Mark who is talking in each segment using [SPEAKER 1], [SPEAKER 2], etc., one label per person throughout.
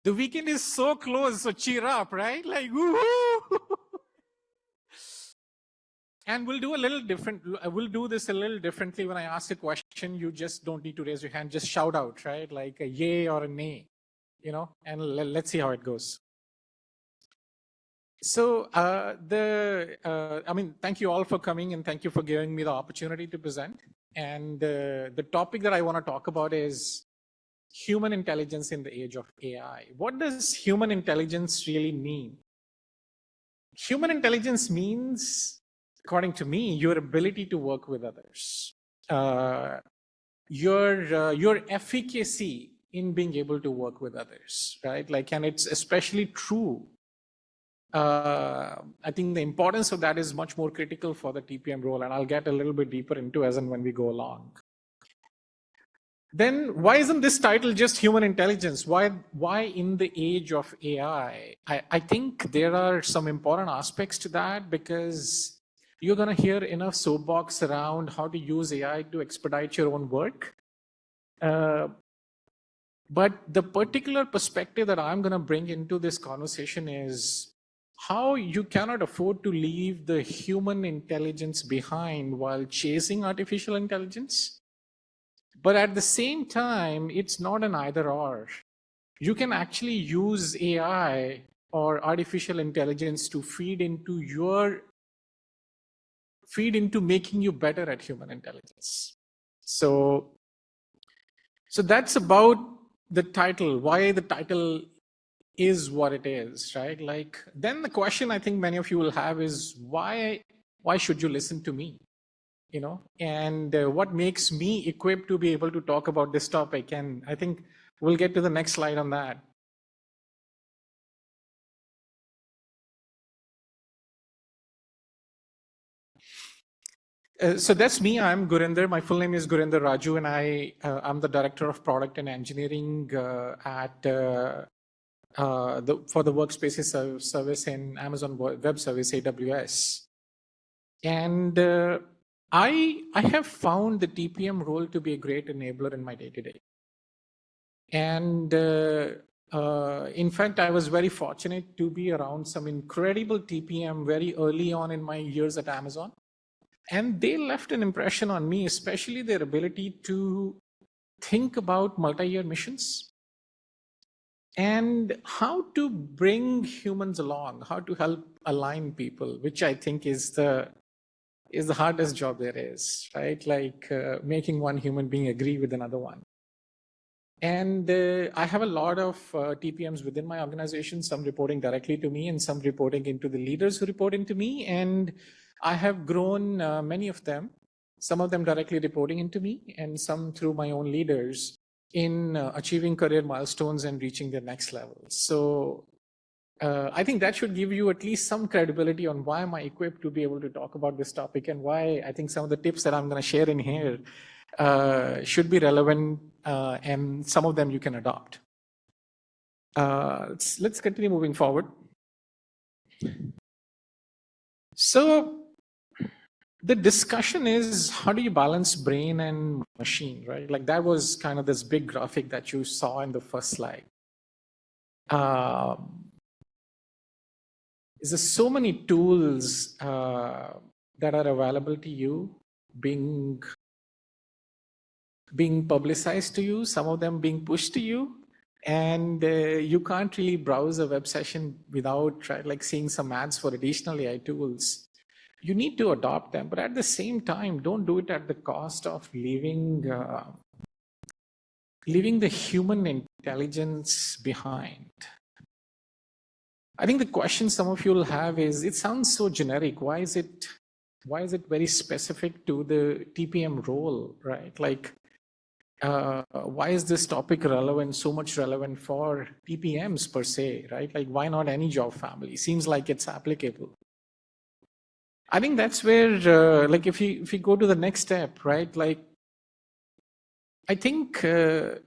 [SPEAKER 1] The weekend is so close, so cheer up, right? Like, woohoo! And we'll do a little different. We'll do this a little differently. When I ask a question, you just don't need to raise your hand. Just shout out, right? Like a yay or a nay, and let's see how it goes. So thank you all for coming, and thank you for giving me the opportunity to present. And the topic that I want to talk about is human intelligence in the age of AI. What does human intelligence really mean? Human intelligence means, according to me, your ability to work with others, your efficacy in being able to work with others, right? Like, and it's especially true. I think the importance of that is much more critical for the TPM role, and I'll get a little bit deeper into as and when we go along. Then why isn't this title just human intelligence? Why in the age of AI? I think there are some important aspects to that, because you're going to hear enough soapbox around how to use AI to expedite your own work. But the particular perspective that I'm going to bring into this conversation is how you cannot afford to leave the human intelligence behind while chasing artificial intelligence. But at the same time, it's not an either or. You can actually use AI or artificial intelligence to feed into making you better at human intelligence. So that's about the title, why the title is what it is, right? Like, then the question I think many of you will have is why should you listen to me? And what makes me equipped to be able to talk about this topic? And I think we'll get to the next slide on that. So that's me. I'm Gurinder. My full name is Gurinder Raju, and I'm the Director of Product and Engineering at for the Workspaces service in Amazon Web Service, AWS. And I have found the TPM role to be a great enabler in my day-to-day. And in fact, I was very fortunate to be around some incredible TPM very early on in my years at Amazon. And they left an impression on me, especially their ability to think about multi-year missions and how to bring humans along, how to help align people, which I think is the hardest job there is, right? Like making one human being agree with another one. And I have a lot of TPMs within my organization, some reporting directly to me and some reporting into the leaders who report into me. And I have grown many of them, some of them directly reporting into me and some through my own leaders in achieving career milestones and reaching their next level. So I think that should give you at least some credibility on why am I equipped to be able to talk about this topic, and why I think some of the tips that I'm going to share in here should be relevant, and some of them you can adopt. Let's continue moving forward. So the discussion is, how do you balance brain and machine, right? Like that was kind of this big graphic that you saw in the first slide. There's so many tools that are available to you, being publicized to you, some of them being pushed to you, and you can't really browse a web session without seeing some ads for additional AI tools. You need to adopt them, but at the same time, don't do it at the cost of leaving the human intelligence behind. I think the question some of you will have is, it sounds so generic. Why is it very specific to the TPM role, right? Like, why is this topic relevant, so much relevant for TPMs per se, right? Like, why not any job family? Seems like it's applicable. I think that's where, like, if you go to the next step, right? Like, I think if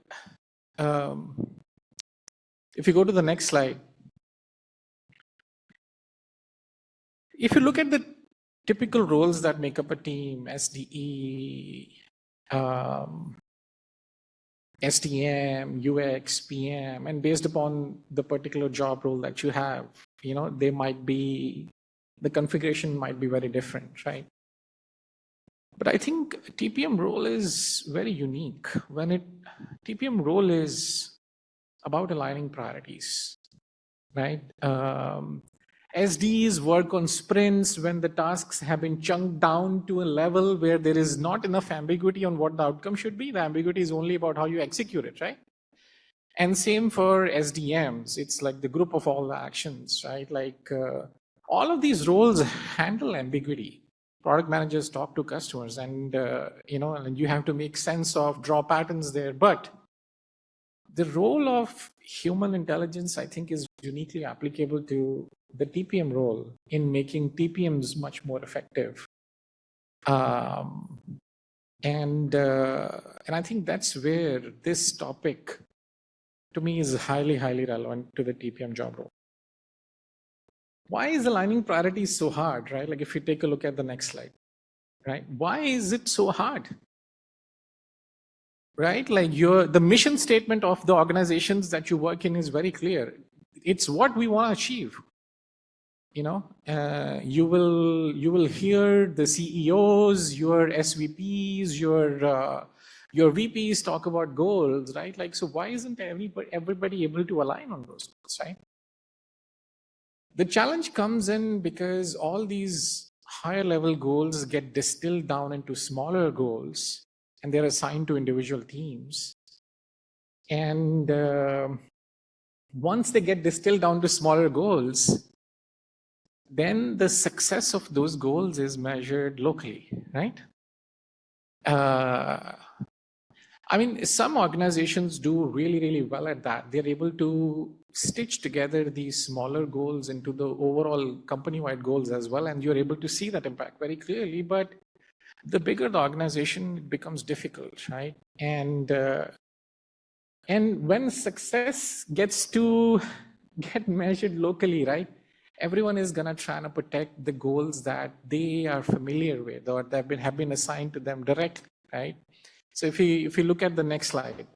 [SPEAKER 1] you go to the next slide, if you look at the typical roles that make up a team, SDE, STM, UX, PM, and based upon the particular job role that you have, the configuration might be very different, right? But I think TPM role is very unique. TPM role is about aligning priorities, right? SDs work on sprints when the tasks have been chunked down to a level where there is not enough ambiguity on what the outcome should be. The ambiguity is only about how you execute it, right? And same for SDMs. It's like the group of all the actions, right? All of these roles handle ambiguity. Product managers talk to customers, and and you have to make sense of, draw patterns there. But the role of human intelligence, I think, is uniquely applicable to the TPM role in making TPMs much more effective. And I think that's where this topic, to me, is highly, highly relevant to the TPM job role. Why is aligning priorities so hard, right? Like if you take a look at the next slide, right? Why is it so hard? Right? Like the mission statement of the organizations that you work in is very clear. It's what we want to achieve. You will hear the CEOs, your SVPs, your VPs talk about goals, right? Like, so why isn't everybody able to align on those goals, right? The challenge comes in because all these higher level goals get distilled down into smaller goals, and they're assigned to individual teams. And once they get distilled down to smaller goals, then the success of those goals is measured locally, right? I mean, some organizations do really, really well at that. They're able to stitch together these smaller goals into the overall company-wide goals as well, and you're able to see that impact very clearly. But the bigger the organization, it becomes difficult, right? And when success gets to get measured locally, right? Everyone is going to try to protect the goals that they are familiar with or that have been assigned to them directly, right? So if you look at the next slide,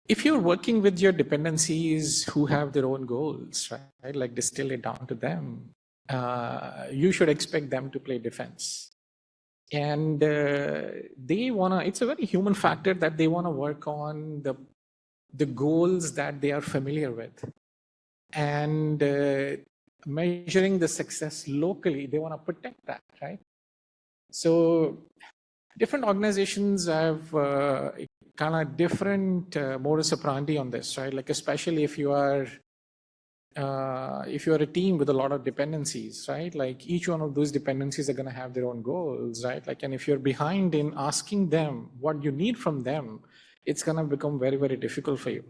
[SPEAKER 1] if you're working with your dependencies who have their own goals, right, like distill it down to them, you should expect them to play defense. And it's a very human factor that they want to work on the goals that they are familiar with. And measuring the success locally, they want to protect that, right? So different organizations have kind of different modus operandi on this, right? Like especially if you are a team with a lot of dependencies, right? Like each one of those dependencies are going to have their own goals, right? Like, and if you're behind in asking them what you need from them, it's going to become very, very difficult for you.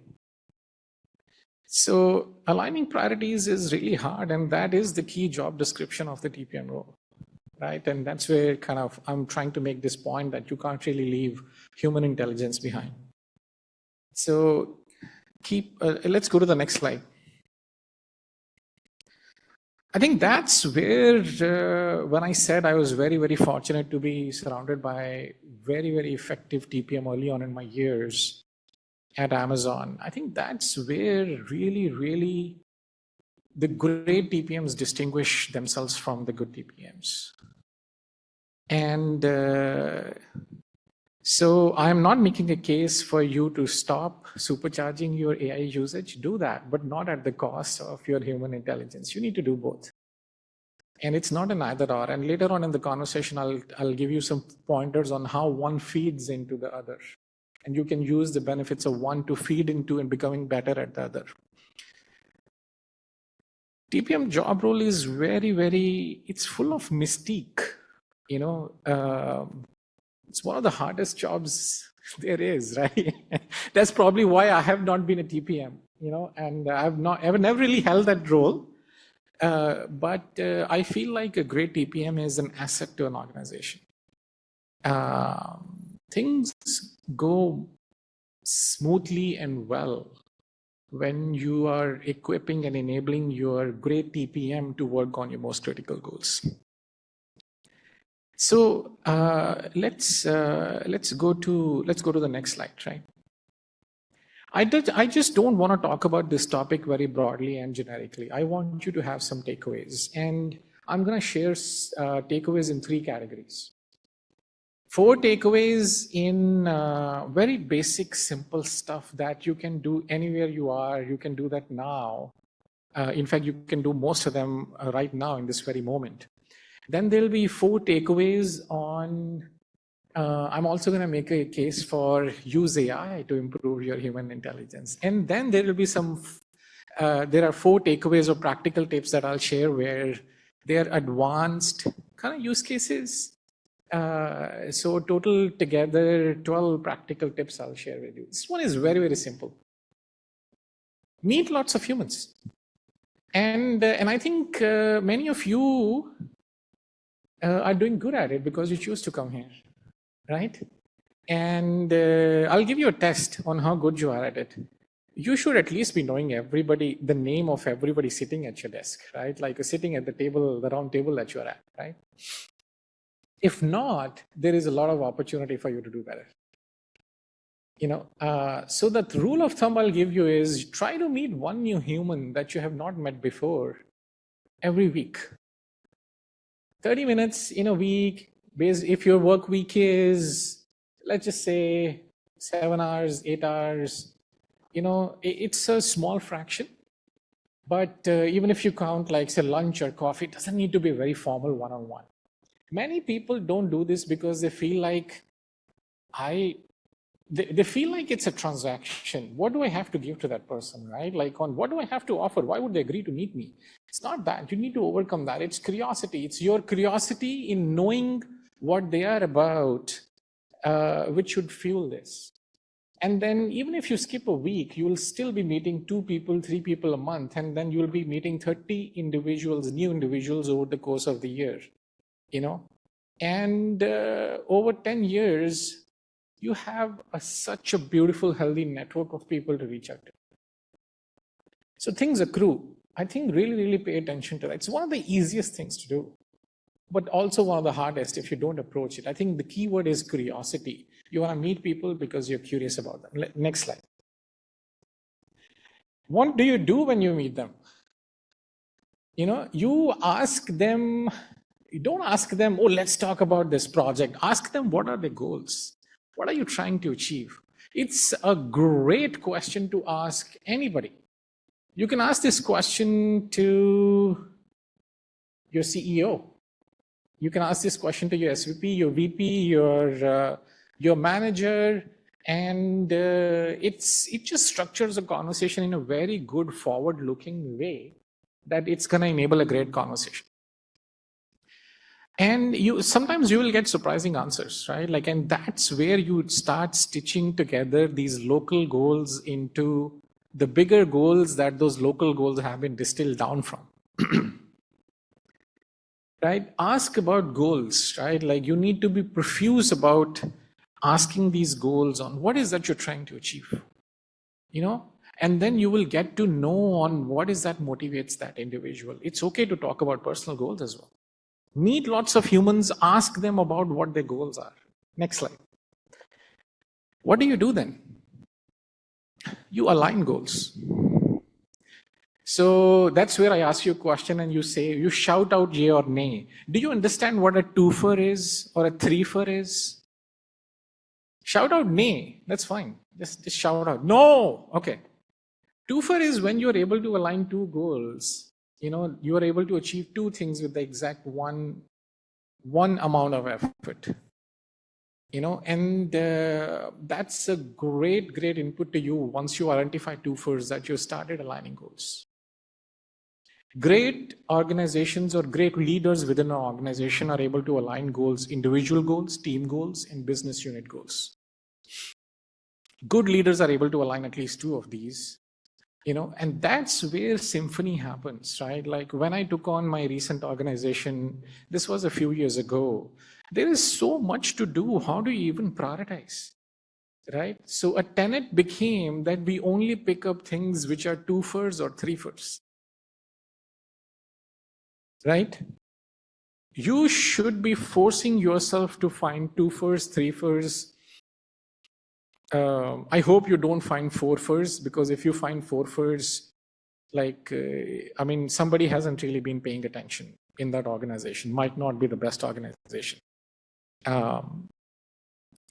[SPEAKER 1] So aligning priorities is really hard, and that is the key job description of the TPM role, right? And that's where kind of I'm trying to make this point that you can't really leave human intelligence behind. So let's go to the next slide. I think that's where, when I said I was very, very fortunate to be surrounded by very, very effective TPM early on in my years at Amazon, I think that's where really, really the great TPMs distinguish themselves from the good TPMs. And so I'm not making a case for you to stop supercharging your AI usage. Do that, but not at the cost of your human intelligence. You need to do both. And it's not an either or. And later on in the conversation, I'll give you some pointers on how one feeds into the other. And you can use the benefits of one to feed into and becoming better at the other. TPM job role is very, very, it's full of mystique. It's one of the hardest jobs there is, right? That's probably why I have not been a TPM, and I've never really held that role. But I feel like a great TPM is an asset to an organization. Things go smoothly and well when you are equipping and enabling your great TPM to work on your most critical goals. So let's go to the next slide, right? I just don't want to talk about this topic very broadly and generically. I want you to have some takeaways, and I'm going to share takeaways in 3 categories. 4 takeaways in very basic, simple stuff that you can do anywhere you are. You can do that now. In fact, you can do most of them right now in this very moment. Then there'll be 4 takeaways on. I'm also going to make a case for use AI to improve your human intelligence. And then there will be there are 4 takeaways or practical tips that I'll share where they're advanced kind of use cases. So total together, 12 practical tips I'll share with you. This one is very, very simple. Meet lots of humans. And I think many of you are doing good at it because you choose to come here, right? And I'll give you a test on how good you are at it. You should at least be knowing everybody, the name of everybody sitting at your desk, right? Like sitting at the table, the round table that you're at, right? If not, there is a lot of opportunity for you to do better. So the rule of thumb I'll give you is try to meet one new human that you have not met before every week. 30 minutes in a week, if your work week is, let's just say 7 hours, 8 hours, it's a small fraction. But even if you count like say lunch or coffee, it doesn't need to be a very formal one-on-one. Many people don't do this because they feel like they feel like it's a transaction. What do I have to give to that person, right? Like what do I have to offer? Why would they agree to meet me? It's not that. You need to overcome that. It's curiosity. It's your curiosity in knowing what they are about, which should fuel this. And then even if you skip a week, you will still be meeting 2 people, 3 people a month, and then you'll be meeting 30 individuals, new individuals over the course of the year. And over 10 years, you have such a beautiful, healthy network of people to reach out to. So things accrue. I think really, really pay attention to that. It's one of the easiest things to do, but also one of the hardest if you don't approach it. I think the key word is curiosity. You want to meet people because you're curious about them. Next slide. What do you do when you meet them? You ask them. You don't ask them, oh, let's talk about this project. Ask them, what are their goals? What are you trying to achieve? It's a great question to ask anybody. You can ask this question to your CEO. You can ask this question to your SVP, your VP, your manager, and it just structures a conversation in a very good forward-looking way that it's going to enable a great conversation. And sometimes you will get surprising answers, right? And that's where you start stitching together these local goals into the bigger goals that those local goals have been distilled down from. Right? Ask about goals, right? You need to be profuse about asking these goals on what is that you're trying to achieve, and then you will get to know on what is that motivates that individual. It's okay to talk about personal goals as well. Meet lots of humans, ask them about what their goals are. Next slide. What do you do then? You align goals. So that's where I ask you a question and you shout out yay or nay. Do you understand what a twofer is or a threefer is? Shout out nay, that's fine. Just shout out. No, okay. Twofer is when you're able to align 2 goals. You are able to achieve 2 things with the exact one amount of effort. And that's a great input to you once you identify twofers that you started aligning goals. Great organizations or great leaders within an organization are able to align goals, individual goals, team goals, and business unit goals. Good leaders are able to align at least 2 of these. And that's where symphony happens, right? When I took on my recent organization, this was a few years ago, there is so much to do. How do you even prioritize, right? So a tenet became that we only pick up things which are twofers or threefers, right? you should be forcing yourself to find 2 furs, 3 furs. I hope you don't find 4 furs, because if you find 4 furs, I mean, somebody hasn't really been paying attention in that organization, might not be the best organization.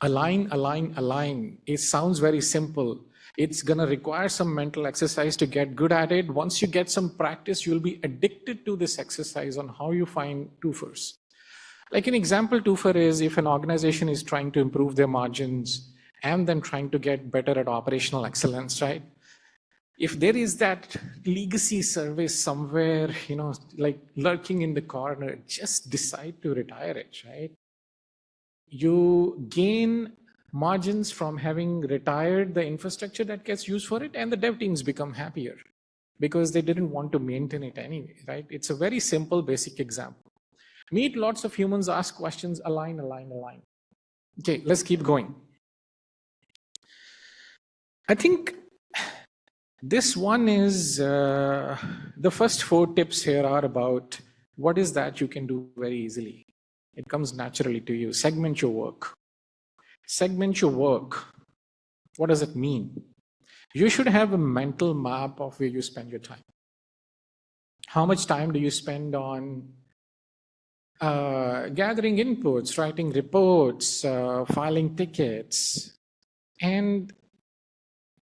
[SPEAKER 1] Align, align, align. It sounds very simple. It's going to require some mental exercise to get good at it. Once you get some practice, you'll be addicted to this exercise on how you find 2 furs. Like an example, 2 fur is if an organization is trying to improve their margins and then trying to get better at operational excellence, right? If there is that legacy service somewhere, like lurking in the corner, just decide to retire it, right? You gain margins from having retired the infrastructure that gets used for it, and the dev teams become happier because they didn't want to maintain it anyway, right? It's a very simple, basic example. Meet lots of humans, ask questions, align, align, align. Okay, let's keep going. I think this one is, the first 4 tips here are about what is that you can do very easily. It comes naturally to you. Segment your work. Segment your work. What does it mean? You should have a mental map of where you spend your time. How much time do you spend on gathering inputs, writing reports, filing tickets? And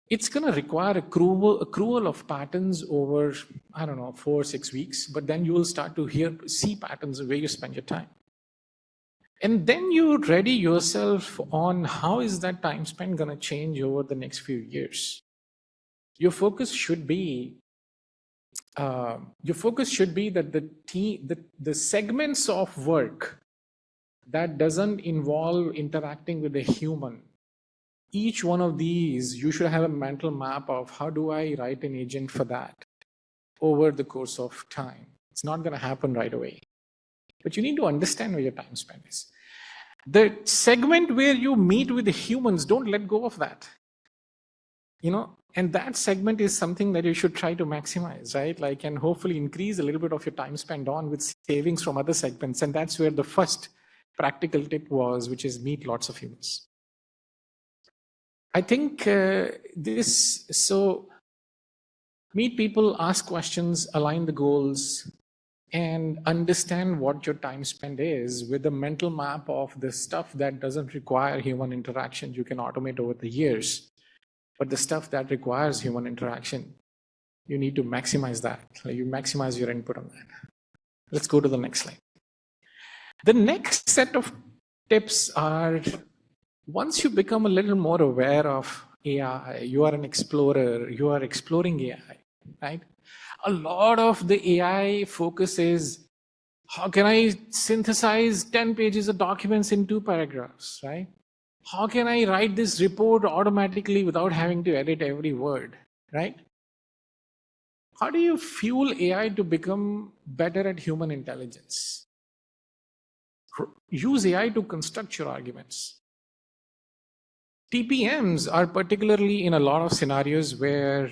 [SPEAKER 1] it's going to require accrual of patterns over, 4 or 6 weeks, but then you will start to see patterns of where you spend your time. And then you ready yourself on how is that time spent going to change over the next few years. Your focus should be that the segments of work that doesn't involve interacting with a human, each one of these, you should have a mental map of how do I write an agent for that over the course of time. It's not going to happen right away. But you need to understand where your time spent is. The segment where you meet with the humans, don't let go of that. And that segment is something that you should try to maximize, right? And hopefully increase a little bit of your time spent on with savings from other segments. And that's where the first practical tip was, which is meet lots of humans. I think meet people, ask questions, align the goals, and understand what your time spent is with a mental map of the stuff that doesn't require human interaction. You can automate over the years, but the stuff that requires human interaction, you need to maximize that. You maximize your input on that. Let's go to the next slide. The next set of tips are, once you become a little more aware of AI, you are an explorer, you are exploring AI, right? A lot of the AI focus is, how can I synthesize 10 pages of documents in 2 paragraphs, right? How can I write this report automatically without having to edit every word, right? How do you fuel AI to become better at human intelligence? Use AI to construct your arguments. TPMs are particularly in a lot of scenarios where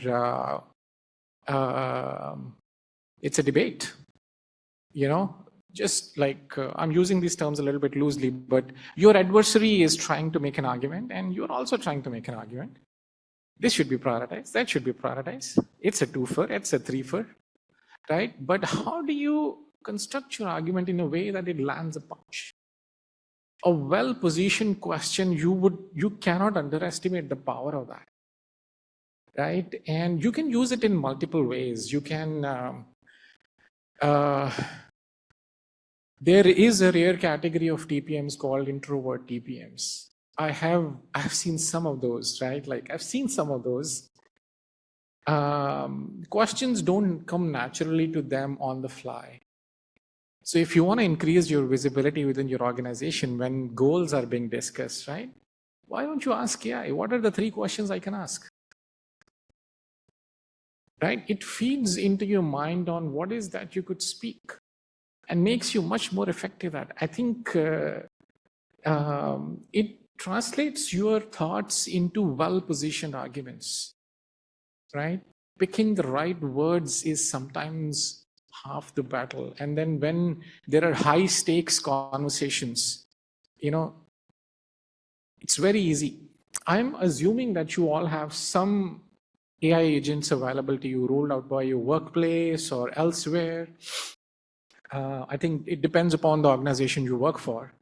[SPEAKER 1] it's a debate, just like I'm using these terms a little bit loosely, but your adversary is trying to make an argument and you're also trying to make an argument. This should be prioritized, that should be prioritized. It's a 2-fur, it's a 3-fur, right? But how do you construct your argument in a way that it lands a punch? A well-positioned question, you cannot underestimate the power of that, right? And you can use it in multiple ways. You can, there is a rare category of TPMs called introvert TPMs. I've seen some of those, right? I've seen some of those. Questions don't come naturally to them on the fly. So if you want to increase your visibility within your organization when goals are being discussed, right? Why don't you ask AI? What are the 3 questions I can ask? Right? It feeds into your mind on what is that you could speak and makes you much more effective at. I think it translates your thoughts into well-positioned arguments, right? Picking the right words is sometimes half the battle. And then when there are high stakes conversations, it's very easy. I'm assuming that you all have some AI agents available to you, rolled out by your workplace or elsewhere. I think it depends upon the organization you work for.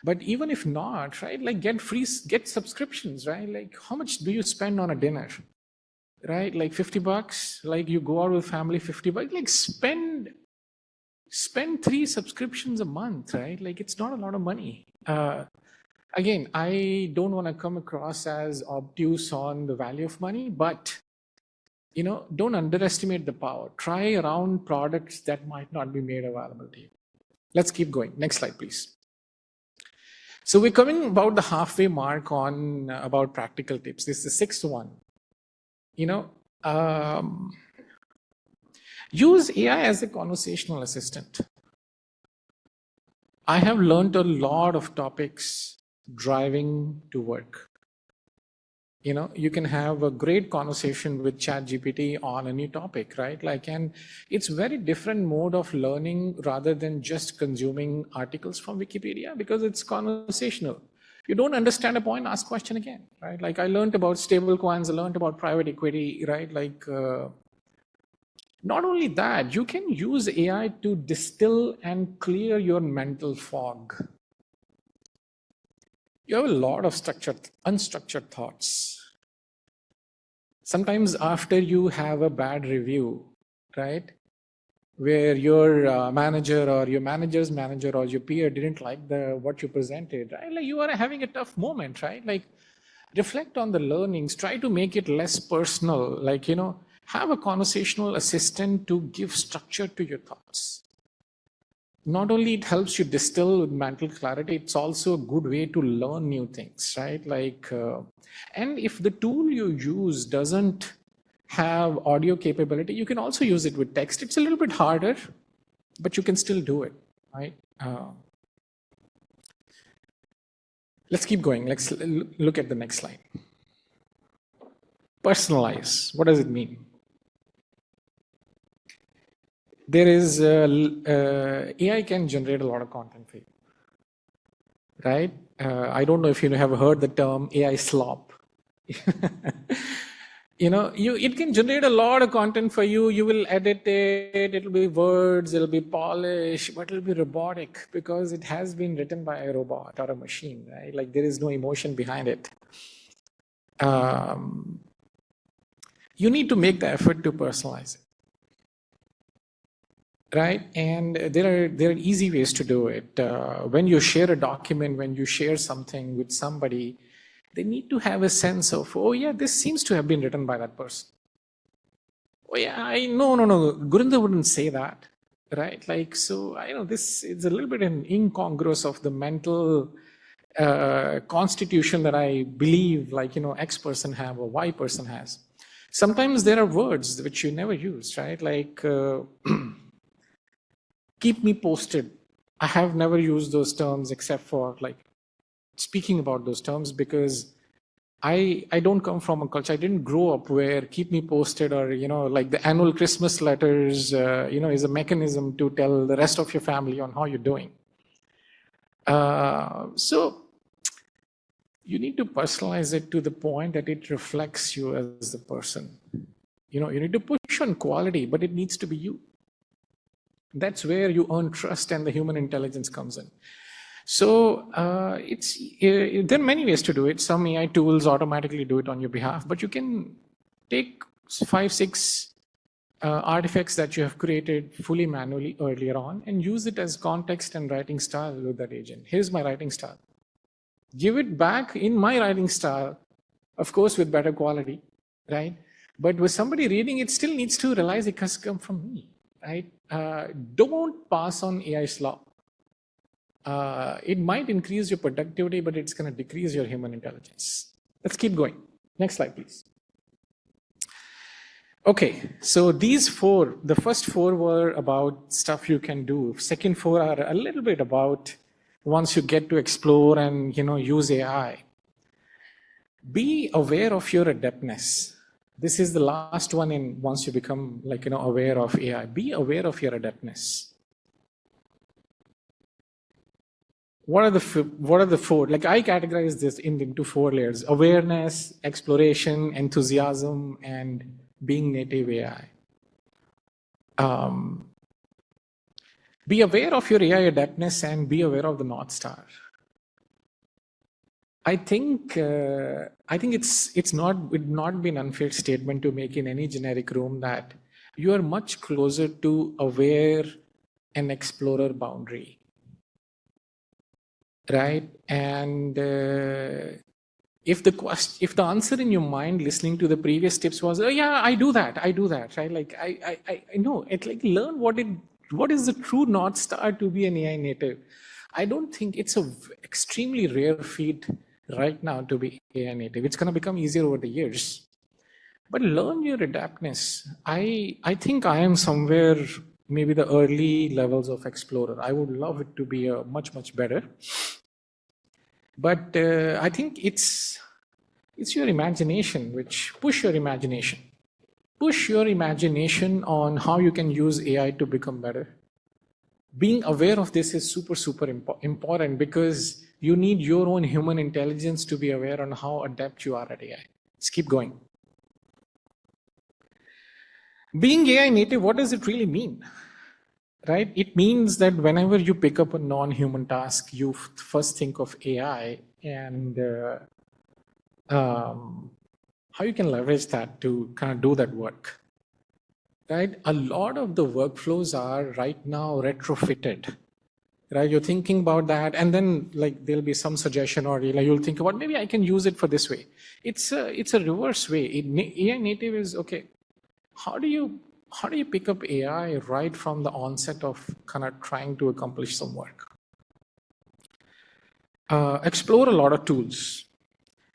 [SPEAKER 1] But even if not, right, like get subscriptions, right? Like how much do you spend on a dinner? Right? Like $50, like you go out with family, $50, like spend 3 subscriptions a month, right? Like it's not a lot of money. Again, I don't want to come across as obtuse on the value of money, but don't underestimate the power. Try around products that might not be made available to you. Let's keep going. Next slide, please. So we're coming about the halfway mark on about practical tips. This is the sixth one. Use AI as a conversational assistant. I have learned a lot of topics driving to work. You can have a great conversation with ChatGPT on a new topic, right? And it's very different mode of learning rather than just consuming articles from Wikipedia, because it's conversational. You don't understand a point, ask question again, right? Like I learned about stable coins, I learned about private equity, right? Not only that, you can use AI to distill and clear your mental fog. You have a lot of unstructured thoughts. Sometimes after you have a bad review, right, where your manager or your manager's manager or your peer didn't like what you presented, right? Like you are having a tough moment, right? Like reflect on the learnings, try to make it less personal, have a conversational assistant to give structure to your thoughts. Not only it helps you distill with mental clarity, it's also a good way to learn new things, right? And if the tool you use doesn't have audio capability, you can also use it with text. It's a little bit harder, but you can still do it, right? Let's keep going. Let's look at the next slide. Personalize. What does it mean? There is AI can generate a lot of content for you, right? I don't know if you have heard the term AI slop. It can generate a lot of content for you. You will edit it. It'll be words. It'll be polished, but it'll be robotic because it has been written by a robot or a machine, right? Like there is no emotion behind it. You need to make the effort to personalize it. Right, and there are easy ways to do it. When you share a document, when you share something with somebody, they need to have a sense of, oh yeah, this seems to have been written by that person. Oh yeah, no. Gurinder wouldn't say that, right? So I know this is a little bit an incongruous of the mental constitution that I believe, X person have or Y person has. Sometimes there are words which you never use, right? Keep me posted. I have never used those terms except for speaking about those terms because I don't come from a culture. I didn't grow up where keep me posted or, the annual Christmas letters, is a mechanism to tell the rest of your family on how you're doing. So you need to personalize it to the point that it reflects you as the person. You need to push on quality, but it needs to be you. That's where you earn trust and the human intelligence comes in. So there are many ways to do it. Some AI tools automatically do it on your behalf, but you can take 5, 6 artifacts that you have created fully manually earlier on and use it as context and writing style with that agent. Here's my writing style. Give it back in my writing style, of course, with better quality, right? But with somebody reading, it still needs to realize it has come from me. Right? Don't pass on AI slop. It might increase your productivity, but it's going to decrease your human intelligence. Let's keep going. Next slide, please. Okay, so these 4, the first 4 were about stuff you can do. Second 4 are a little bit about once you get to explore and use AI. Be aware of your adeptness. This is the last one in once you become aware of AI. Be aware of your adeptness. What are the four? Like I categorize this into four layers: awareness, exploration, enthusiasm, and being native AI. Be aware of your AI adeptness and be aware of the North Star. I think it's not would not be an unfair statement to make in any generic room that you are much closer to aware and explorer boundary, right? And if the answer in your mind listening to the previous tips was, oh yeah, I do that, right? Like I know it. Like learn what is the true North Star to be an AI native. I don't think it's a extremely rare feat right now to be AI native. It's going to become easier over the years. But learn your adaptness. I think I am somewhere maybe the early levels of explorer. I would love it to be a much better. But I think it's your imagination, which push your imagination. Push your imagination on how you can use AI to become better. Being aware of this is super important because you need your own human intelligence to be aware on how adept you are at AI. Let's keep going. Being AI native, what does it really mean? Right? It means that whenever you pick up a non-human task, you first think of AI and how you can leverage that to kind of do that work. Right? A lot of the workflows are right now retrofitted. Right? You're thinking about that, and then like there'll be some suggestion, or you'll think about maybe I can use it for this way. It's a reverse way. AI native is okay. How do you pick up AI right from the onset of kind of trying to accomplish some work? Explore a lot of tools.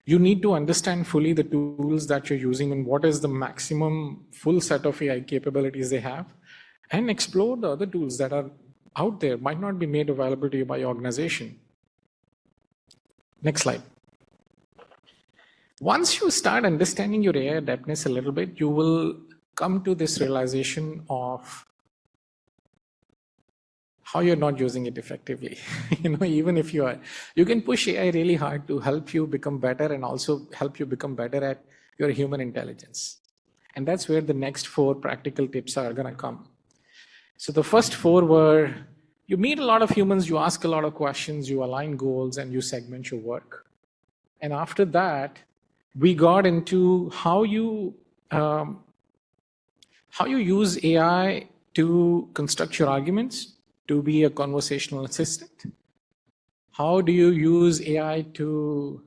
[SPEAKER 1] You need to understand fully the tools that you're using and what is the maximum full set of AI capabilities they have, and explore the other tools that are out there, might not be made available to you by your organization. Next slide. Once you start understanding your AI adeptness a little bit, you will come to this realization of how you're not using it effectively. Even if you are, you can push AI really hard to help you become better and also help you become better at your human intelligence. And that's where the next four practical tips are going to come. So the first four were, you meet a lot of humans, you ask a lot of questions, you align goals, and you segment your work. And after that, we got into how you use AI to construct your arguments, to be a conversational assistant. How do you use AI to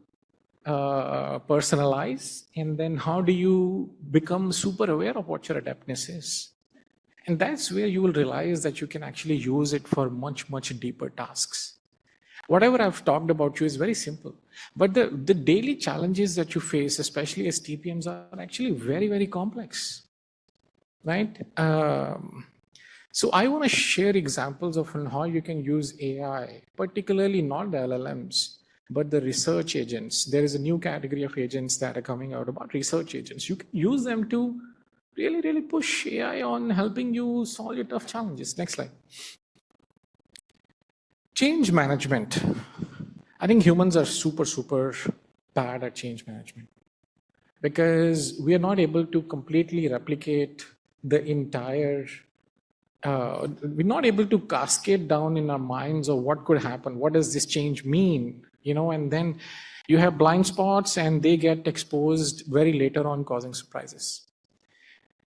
[SPEAKER 1] personalize? And then how do you become super aware of what your adeptness is? And that's where you will realize that you can actually use it for much deeper tasks. Whatever I've talked about you is very simple, but the daily challenges that you face, especially as TPMs, are actually very complex, right? So I want to share examples of how you can use AI, particularly not the LLMs, but the research agents. There is a new category of agents that are coming out about research agents. You can use them to really push AI on helping you solve your tough challenges. Next slide. Change management. I think humans are super bad at change management because we are not able to completely replicate the entire, we're not able to cascade down in our minds of what could happen. What does this change mean? And then you have blind spots and they get exposed very later on, causing surprises.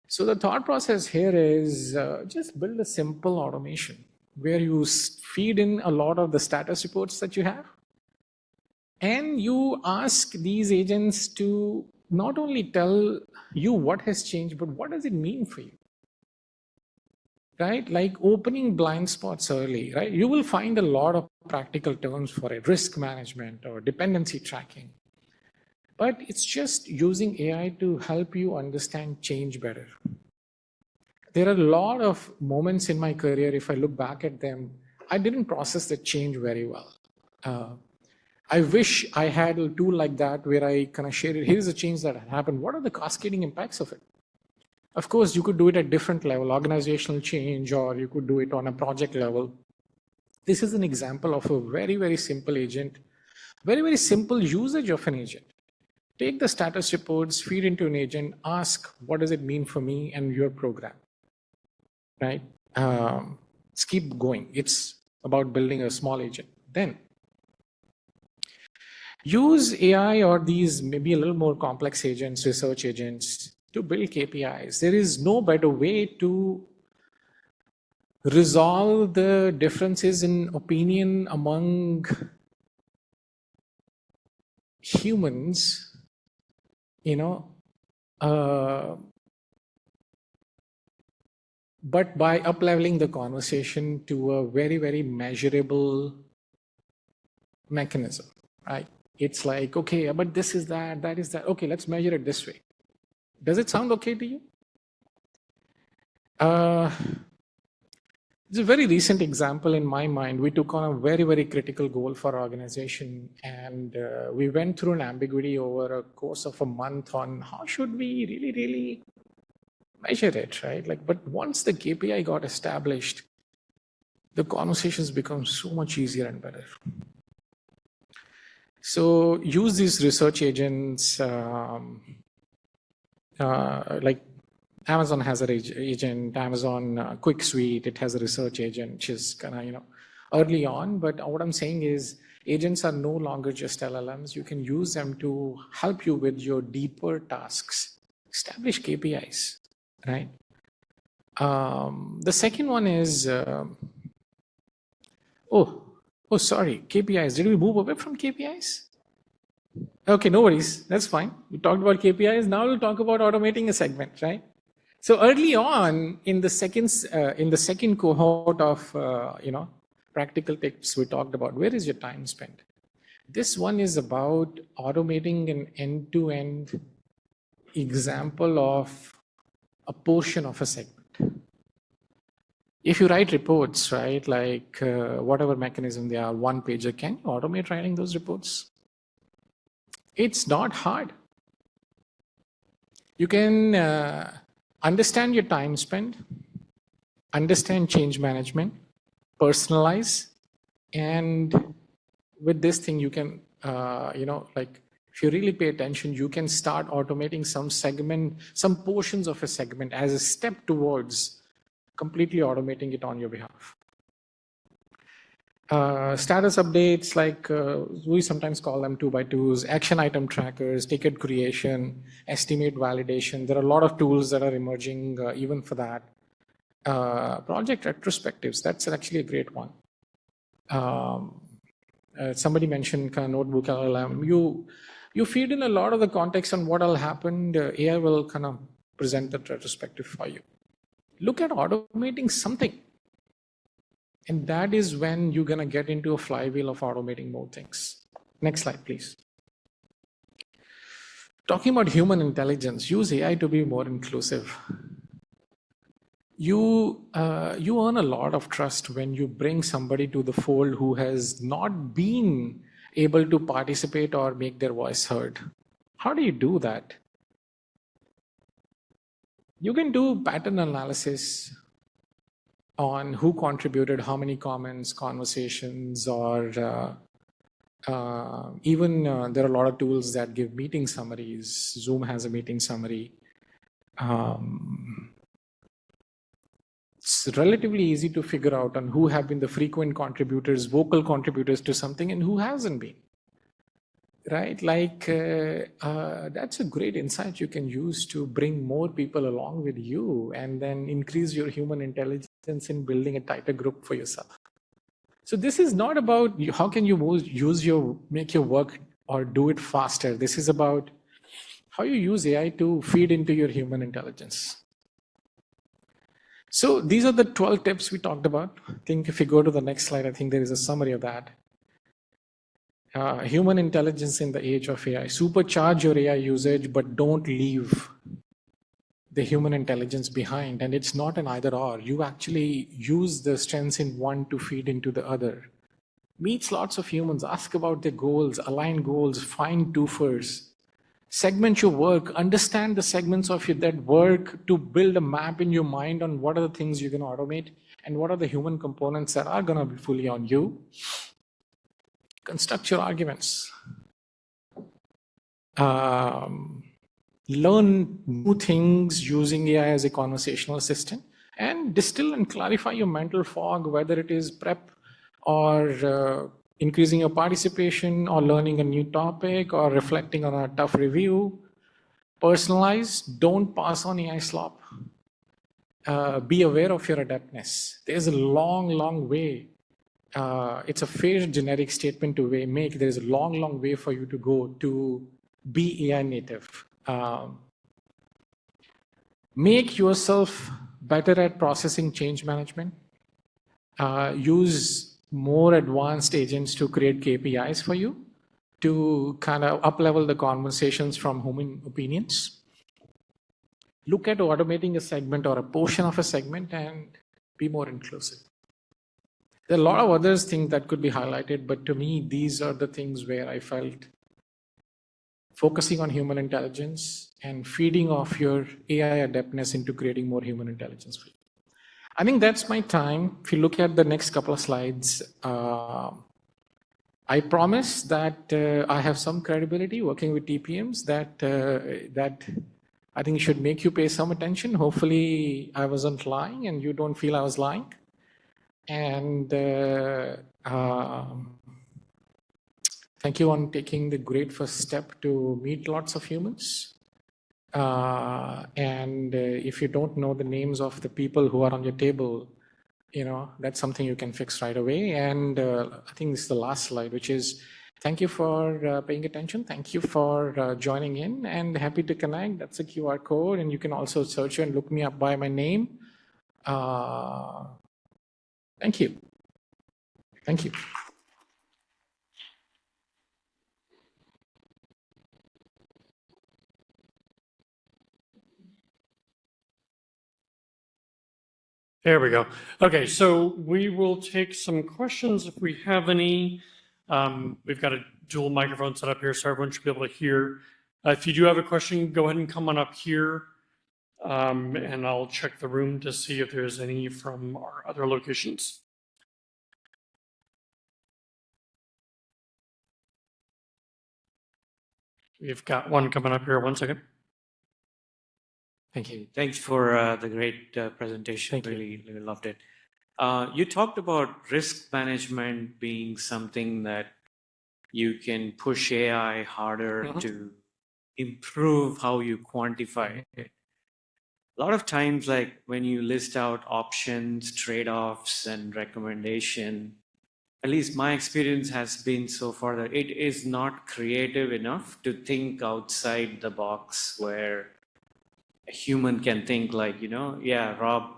[SPEAKER 1] So the thought process here is just build a simple automation where you feed in a lot of the status reports that you have, and you ask these agents to not only tell you what has changed, but what does it mean for you, right? Like opening blind spots early, right? You will find a lot of practical terms for it, risk management or dependency tracking. But it's just using AI to help you understand change better. There are a lot of moments in my career, if I look back at them, I didn't process the change very well. I wish I had a tool like that where I kind of share it. Here's a change that happened. What are the cascading impacts of it? Of course, you could do it at different level, organizational change, or you could do it on a project level. This is an example of a very, very simple agent, very, very simple usage of an agent. Take the status reports, feed into an agent, ask, what does it mean for me and your program, right? Let's keep going. It's about building a small agent. Then use AI or these maybe a little more complex agents, research agents, to build KPIs. There is no better way to resolve the differences in opinion among humans, but by up-leveling the conversation to a very, very measurable mechanism, right? It's like, okay, but this is that, that is that. Okay, let's measure it this way. Does it sound okay to you? It's a very recent example in my mind. We took on a very, very critical goal for our organization, and we went through an ambiguity over a course of a month on how should we really, really measure it, right? But once the KPI got established, the conversations become so much easier and better. So use these research agents, like Amazon has an agent, Amazon Quick Suite, it has a research agent, which is kind of, early on. But what I'm saying is agents are no longer just LLMs. You can use them to help you with your deeper tasks, establish KPIs, right? The second one is, sorry, KPIs. Did we move away from KPIs? Okay, no worries. That's fine. We talked about KPIs. Now we'll talk about automating a segment, right? So early on in the second cohort of practical tips we talked about, where is your time spent? This one is about automating an end-to-end example of a portion of a segment. If you write reports, right, like whatever mechanism they are, one pager, can you automate writing those reports? It's not hard. You can understand your time spent, understand change management, personalize, and with this thing you can, if you really pay attention, you can start automating some portions of a segment as a step towards completely automating it on your behalf. Status updates, like we sometimes call them 2x2s, action item trackers, ticket creation, estimate validation. There are a lot of tools that are emerging even for that. Project retrospectives, that's actually a great one. Somebody mentioned kind of notebook LLM. You feed in a lot of the context on what all happened. AI will kind of present that retrospective for you. Look at automating something. And that is when you're going to get into a flywheel of automating more things. Next slide, please. Talking about human intelligence, use AI to be more inclusive. You earn a lot of trust when you bring somebody to the fold who has not been able to participate or make their voice heard. How do you do that? You can do pattern analysis on who contributed, how many comments, conversations, or even there are a lot of tools that give meeting summaries. Zoom has a meeting summary. It's relatively easy to figure out on who have been the frequent contributors, vocal contributors to something, and who hasn't been. Right? That's a great insight you can use to bring more people along with you and then increase your human intelligence in building a tighter group for yourself. So this is not about how can you make your work or do it faster. This is about how you use AI to feed into your human intelligence. So these are the 12 tips we talked about. I think if you go to the next slide, I think there is a summary of that. Human intelligence in the age of AI. Supercharge your AI usage, but don't leave the human intelligence behind. And it's not an either or. You actually use the strengths in one to feed into the other. Meet lots of humans, ask about their goals, align goals, find doers, segment your work, understand the segments of that work to build a map in your mind on what are the things you're going to automate and what are the human components that are going to be fully on you. Construct your arguments. Learn new things using AI as a conversational assistant, and distill and clarify your mental fog, whether it is prep or increasing your participation or learning a new topic or reflecting on a tough review. Personalize, don't pass on AI slop. Be aware of your adeptness. There's a long way. It's a fair generic statement to make. There's a long way for you to go to be AI native. Make yourself better at processing change management. Use more advanced agents to create KPIs for you to kind of up-level the conversations from human opinions. Look at automating a segment or a portion of a segment and be more inclusive. There are a lot of other things that could be highlighted, but to me, these are the things where I felt focusing on human intelligence and feeding off your AI adeptness into creating more human intelligence for you. I think that's my time. If you look at the next couple of slides, I promise that I have some credibility working with TPMs that I think should make you pay some attention. Hopefully I wasn't lying and you don't feel I was lying. And thank you on taking the great first step to meet lots of humans. If you don't know the names of the people who are on your table, that's something you can fix right away. And I think this is the last slide, which is thank you for paying attention. Thank you for joining in, and happy to connect. That's a QR code, and you can also search and look me up by my name. Thank you. Thank you.
[SPEAKER 2] There we go. Okay, so we will take some questions if we have any. We've got a dual microphone set up here, so everyone should be able to hear. If you do have a question, go ahead and come on up here, and I'll check the room to see if there's any from our other locations. We've got one coming up here. 1 second.
[SPEAKER 3] Thank you. Thanks for the great presentation. Really loved it. You talked about risk management being something that you can push AI harder to improve how you quantify it. A lot of times, like when you list out options, trade-offs, and recommendation, at least my experience has been so far that it is not creative enough to think outside the box where a human can think like, yeah, Rob,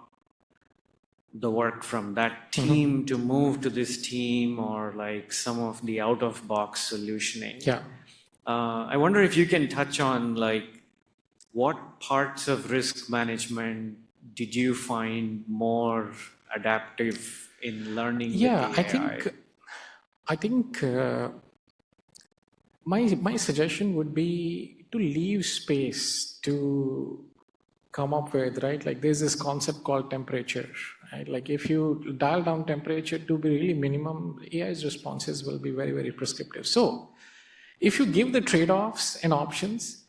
[SPEAKER 3] the work from that team to move to this team, or like some of the out-of-box solutioning.
[SPEAKER 1] Yeah.
[SPEAKER 3] I wonder if you can touch on like what parts of risk management did you find more adaptive in learning?
[SPEAKER 1] Yeah,
[SPEAKER 3] with the AI?
[SPEAKER 1] I think my suggestion would be to leave space to come up with, right? Like there's this concept called temperature, right? Like if you dial down temperature to be really minimum, AI's responses will be very prescriptive. So if you give the trade-offs and options,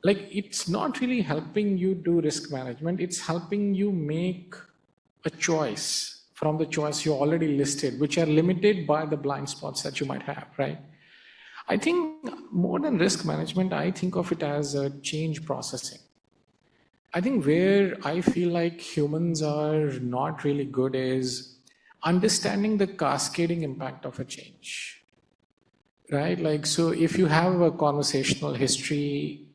[SPEAKER 1] like it's not really helping you do risk management, it's helping you make a choice from the choice you already listed, which are limited by the blind spots that you might have, right? I think more than risk management, I think of it as a change processing. I think where I feel like humans are not really good is understanding the cascading impact of a change, right? Like, so if you have a conversational history,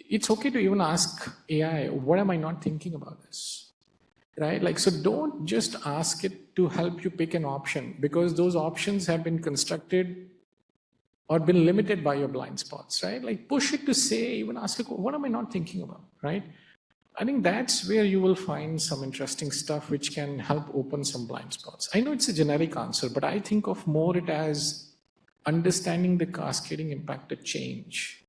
[SPEAKER 1] it's okay to even ask AI, what am I not thinking about this, right? Like, so don't just ask it to help you pick an option, because those options have been constructed or been limited by your blind spots, right? Like push it to say, even ask it, what am I not thinking about, right? I think that's where you will find some interesting stuff which can help open some blind spots. I know it's a generic answer, but I think of more it as understanding the cascading impact of change.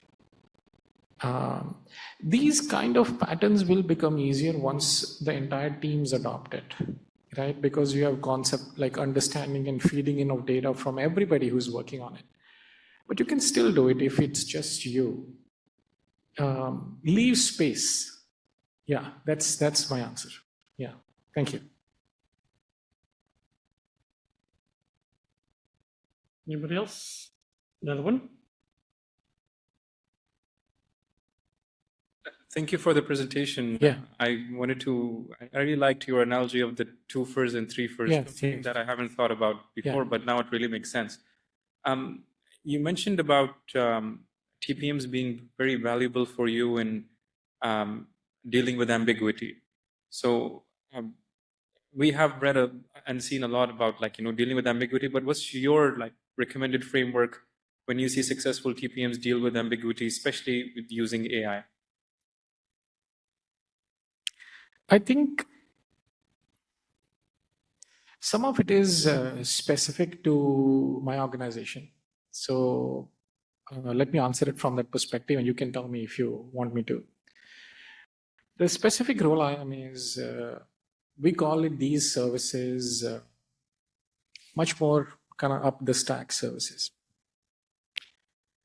[SPEAKER 1] Um, these kind of patterns will become easier once the entire teams adopt it, right? Because you have concept like understanding and feeding in of data from everybody who's working on it. But you can still do it if it's just you. Leave space. Yeah, that's my answer. Yeah, thank you.
[SPEAKER 2] Anybody else? Another one?
[SPEAKER 4] Thank you for the presentation.
[SPEAKER 1] Yeah.
[SPEAKER 4] I really liked your analogy of the two furs and three furs,
[SPEAKER 1] Yeah,
[SPEAKER 4] something
[SPEAKER 1] yeah.
[SPEAKER 4] that I haven't thought about before,
[SPEAKER 1] Yeah.
[SPEAKER 4] but now it really makes sense. You mentioned about TPMs being very valuable for you in dealing with ambiguity. So we have read and seen a lot about dealing with ambiguity, but what's your recommended framework when you see successful TPMs deal with ambiguity, especially with using AI?
[SPEAKER 1] I think some of it is specific to my organization. So let me answer it from that perspective, and you can tell me if you want me to. The specific role I am is we call it these services much more kind of up the stack services.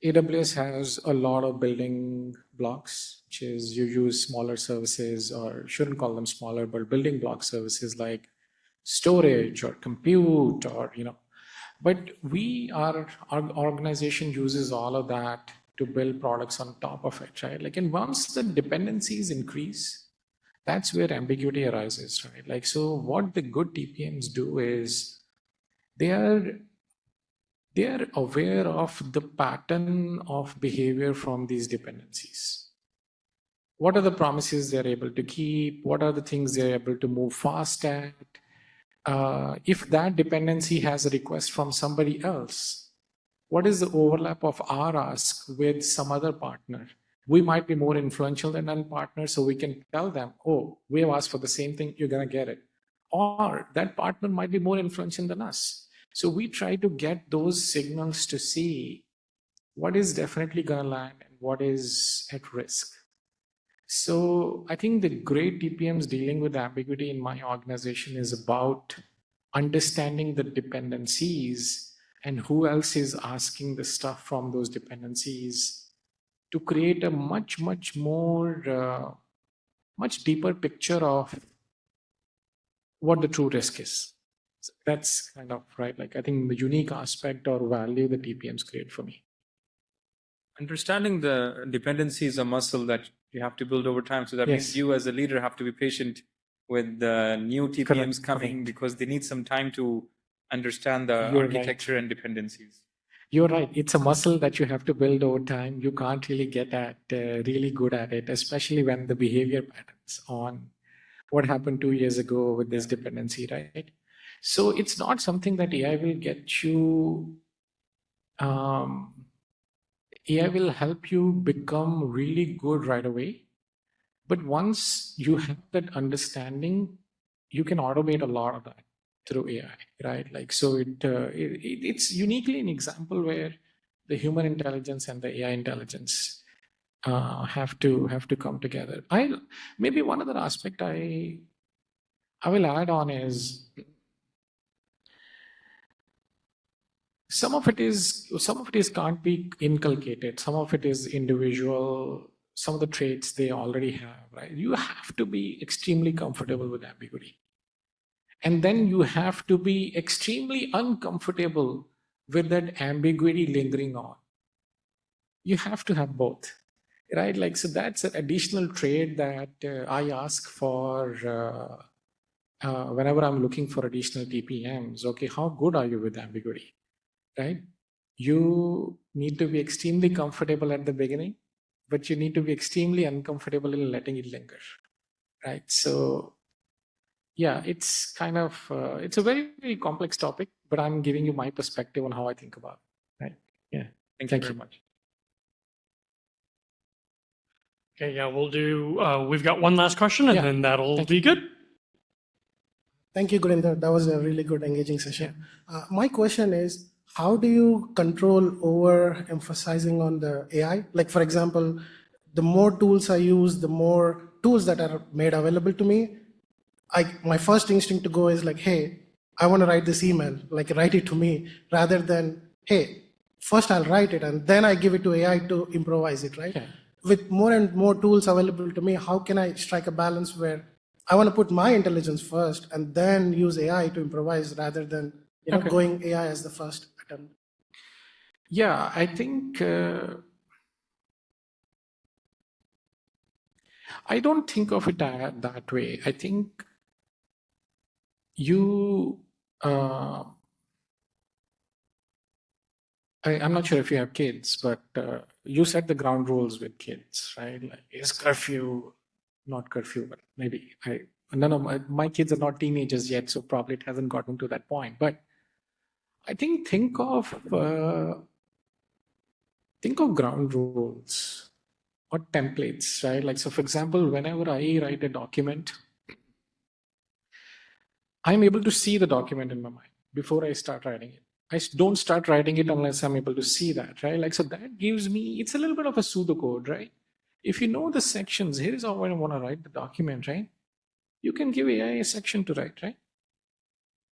[SPEAKER 1] AWS has a lot of building blocks, which is you use smaller services, or shouldn't call them smaller, but building block services like storage or compute, or but our organization uses all of that to build products on top of it, right? And once the dependencies increase, that's where ambiguity arises, right? So what the good TPMs do is they are aware of the pattern of behavior from these dependencies. What are the promises they're able to keep? What are the things they're able to move fast at? If that dependency has a request from somebody else, what is the overlap of our ask with some other partner? We might be more influential than one partner, so we can tell them, oh, we have asked for the same thing, you're going to get it. Or that partner might be more influential than us. So we try to get those signals to see what is definitely going to land and what is at risk. So I think the great TPMs dealing with ambiguity in my organization is about understanding the dependencies and who else is asking the stuff from those dependencies to create a much more, much deeper picture of what the true risk is. So that's kind of right. I think the unique aspect or value the TPMs create for me.
[SPEAKER 4] Understanding the dependency is a muscle that you have to build over time. So that means
[SPEAKER 1] Yes.
[SPEAKER 4] you as a leader have to be patient with the new TPMs
[SPEAKER 1] Correct,
[SPEAKER 4] coming
[SPEAKER 1] correct.
[SPEAKER 4] because they need some time to understand the
[SPEAKER 1] You're
[SPEAKER 4] architecture and dependencies.
[SPEAKER 1] You're right. It's a muscle that you have to build over time. You can't really get at really good at it, especially when the behavior patterns on what happened 2 years ago with this dependency, right? So it's not something that AI will get you. AI will help you become really good right away. But once you have that understanding, you can automate a lot of that through AI, right? So it's uniquely an example where the human intelligence and the AI intelligence have to come together. Maybe one other aspect I will add on is some of it is can't be inculcated. Some of it is individual. Some of the traits they already have, right? You have to be extremely comfortable with ambiguity. And then you have to be extremely uncomfortable with that ambiguity lingering on. You have to have both, right? So that's an additional trait that I ask for whenever I'm looking for additional TPMs. Okay, how good are you with ambiguity, right? You need to be extremely comfortable at the beginning, but you need to be extremely uncomfortable in letting it linger, right? So yeah, it's kind of it's a very, very complex topic, but I'm giving you my perspective on how I think about it, right? Yeah.
[SPEAKER 4] Thank you very much.
[SPEAKER 2] Okay, yeah, we'll do, we've got one last question and
[SPEAKER 1] Yeah.
[SPEAKER 2] then that'll
[SPEAKER 1] Thank
[SPEAKER 2] be good.
[SPEAKER 5] Thank you, Gurinder. That was a really good engaging session. My question is, how do you control over emphasizing on the AI? Like, for example, the more tools I use, the more tools that are made available to me, my first instinct to go is like, hey, I want to write this email, like write it to me, rather than, hey, first I'll write it and then I give it to AI to improvise it, right?
[SPEAKER 1] Yeah.
[SPEAKER 5] With more and more tools available to me, how can I strike a balance where I want to put my intelligence first and then use AI to improvise rather than
[SPEAKER 1] Okay.
[SPEAKER 5] going AI as the first attempt?
[SPEAKER 1] Yeah, I think I don't think of it that way. I think you, I'm not sure if you have kids, but you set the ground rules with kids, right? Like, is curfew, not curfew, but maybe none of my kids are not teenagers yet, so probably it hasn't gotten to that point. But I think of ground rules or templates, right? Like, so for example, whenever I write a document, I'm able to see the document in my mind before I start writing it. I don't start writing it unless I'm able to see that, right? Like, so that gives me, it's a little bit of a pseudocode, right? If you know the sections, here is how I want to write the document, right? You can give AI a section to write, right?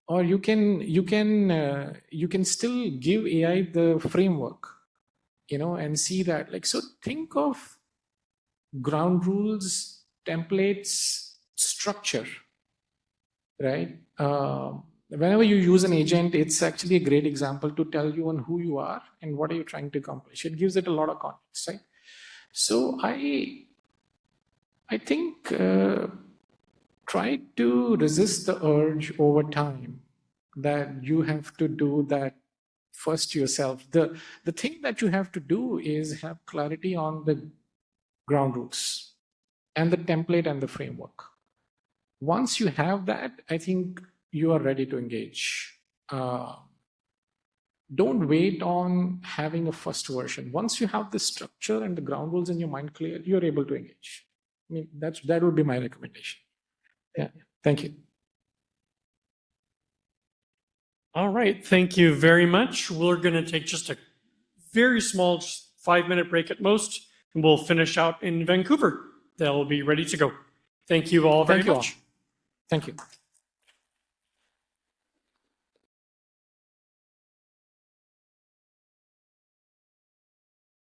[SPEAKER 1] Or you can still give AI the framework, and see that. Like, so think of ground rules, templates, structure, right? Whenever you use an agent, it's actually a great example to tell you on who you are and what are you trying to accomplish. It gives it a lot of context, right? So I think try to resist the urge over time that you have to do that first yourself. The thing that you have to do is have clarity on the ground rules and the template and the framework. Once you have that, I think you are ready to engage. Don't wait on having a first version. Once you have the structure and the ground rules in your mind clear, you're able to engage. I mean, that would be my recommendation. Yeah, thank you.
[SPEAKER 2] All right, thank you very much. We're going to take just a very small, just 5-minute break at most, and we'll finish out in Vancouver. They'll be ready to go. Thank you all very
[SPEAKER 1] Thank you all.
[SPEAKER 2] much.
[SPEAKER 1] Thank you.